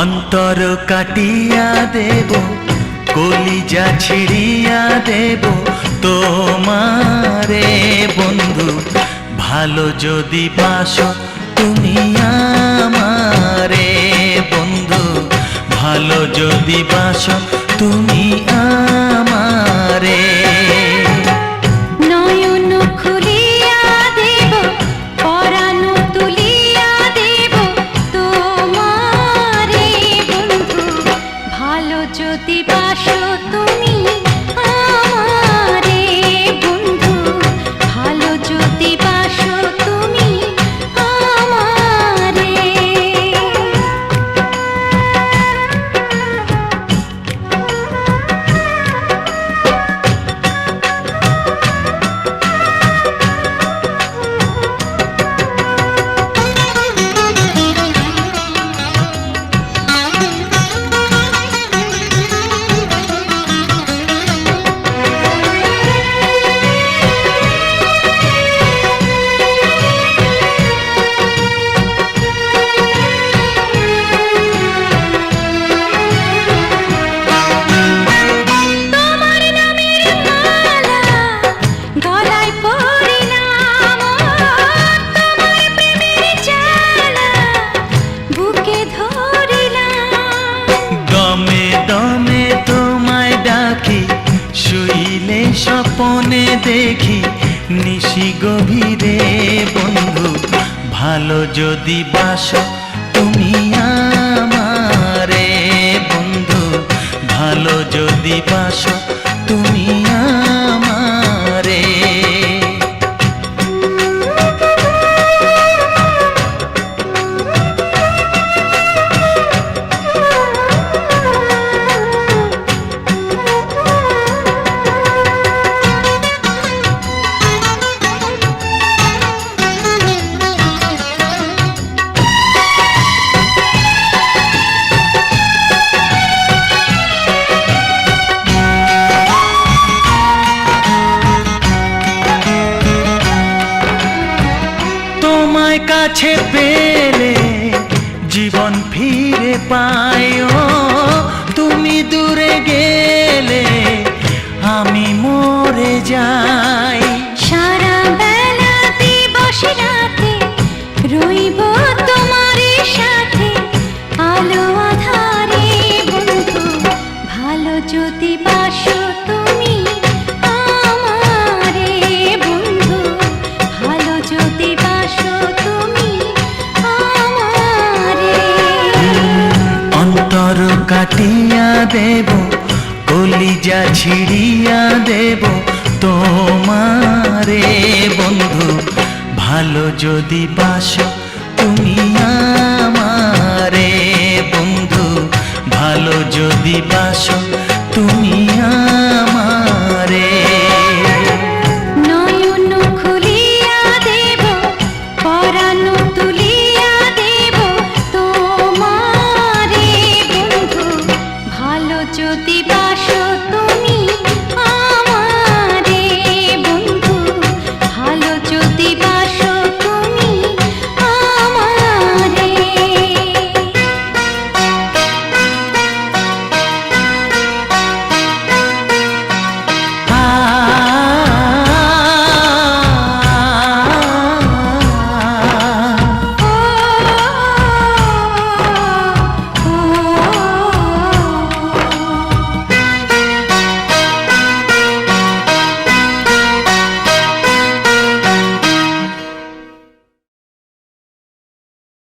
অন্তর কাটিয়া দেব, কলিজা ছিড়িয়া দেব তোমারে বন্ধু। ভালো যদি বাসো তুমি আমারে বন্ধু, ভালো যদি বাসো তুমি আমারে। নয়ন খুলিয়া দেব, পরাণ তুলিয়া দেব তোমারে বন্ধু। ভালো যদি বাসো তুমি আমারে বন্ধু, ভালো যদি বাসো তুমি আমারে। স্বপনে দেখি নিশি গভীরে বন্ধু, ভালো যদি বাসো তুমি আমারে বন্ধু, ভালো যদি বাসো তুমি আমারে। তোমায় কাছে পেলে জীবন ফিরে পাই, ও তুমি দূরে গেলে আমি মরে যাই। সারা বেলা দিবস রাতে রইব তোমার সাথে, আলো আধারে বন্ধু। ভালো যদি বাসো তুমি আমারে বন্ধু, ভালো যদি বাসো তুমি আমারে। অন্তর কাটিয়া দেব, কলিজা ছিড়িয়া দেব তোমারে বন্ধু, ভালো যদি বাসো তুমি আমারে বন্ধু, ভালো যদি বাসো